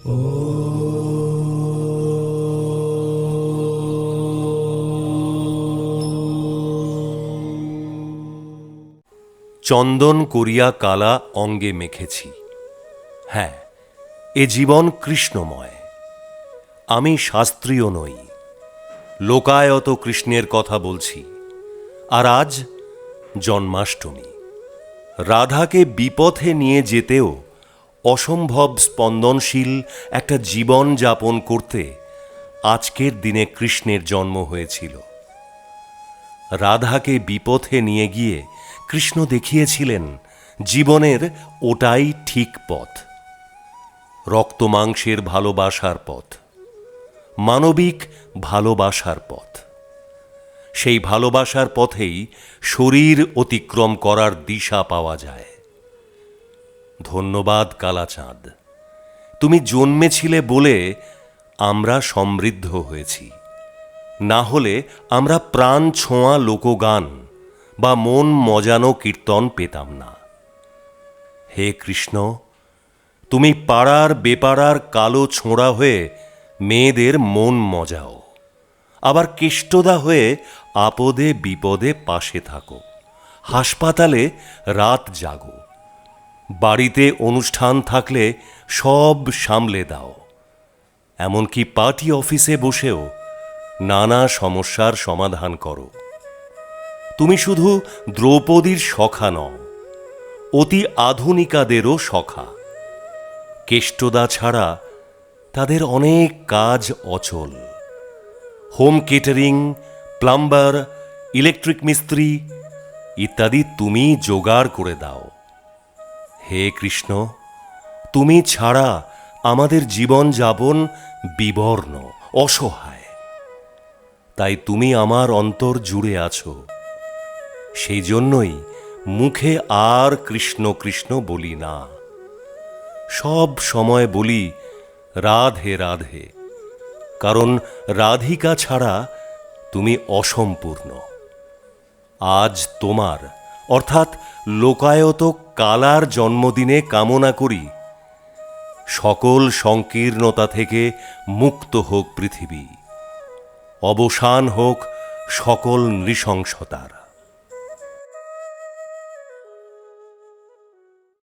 চন্দন করিয়া কালা অঙ্গে মেখেছি। হ্যাঁ, এ জীবন কৃষ্ণময়। আমি শাস্ত্রীয় নই, লোকায়ত কৃষ্ণের কথা বলছি। আর আজ জন্মাষ্টমী। রাধাকে বিপথে নিয়ে যেতেও অসম্ভব স্পন্দনশীল একটা জীবন যাপন করতে আজকের দিনে কৃষ্ণের জন্ম হয়েছিল। রাধাকে বিপথে নিয়ে গিয়ে কৃষ্ণ দেখিয়েছিলেন জীবনের ওটাই ঠিক পথ, রক্তমাংসের ভালোবাসার পথ, মানবিক ভালোবাসার পথ। সেই ভালোবাসার পথেই শরীর অতিক্রম করার দিশা পাওয়া যায়। ধন্যবাদ কালাচাঁদ, তুমি জন্মেছিলে বলে আমরা সমৃদ্ধ হয়েছি। না হলে আমরা প্রাণ ছোঁয়া লোকগান বা মন মজানো কীর্তন পেতাম না। হে কৃষ্ণ, তুমি পাড়ার বেপাড়ার কালো ছোঁড়া হয়ে মেয়েদের মন মজাও, আবার কেষ্টদা হয়ে আপদে বিপদে পাশে থাকো, হাসপাতালে রাত জাগো, বাড়িতে অনুষ্ঠান থাকলে সব সামলে দাও, এমনকি পার্টি অফিসে বসেও নানা সমস্যার সমাধান করো। তুমি শুধু দ্রৌপদীর সখা নও, অতি আধুনিকাদেরও সখা। কেষ্টদা ছাড়া তাদের অনেক কাজ অচল। হোম কেটারিং, প্লাম্বার, ইলেকট্রিক মিস্ত্রি ইত্যাদি তুমি জোগাড় করে দাও। হে কৃষ্ণ, তুমি ছাড়া আমাদের জীবন যাপন বিবর্ণ, অসহায়। তাই তুমি আমার অন্তর জুড়ে আছো। সেই জন্যই মুখে আর কৃষ্ণ কৃষ্ণ বলি না, সব সময় বলি রাধে রাধে, কারণ রাধিকা ছাড়া তুমি অসম্পূর্ণ। আজ তোমার অর্থাৎ লোকায়ত কালার জন্মদিনে কামনা করি সকল সংকীর্ণতা থেকে মুক্ত হোক পৃথিবী, অবসান হোক সকল নৃশংসতার।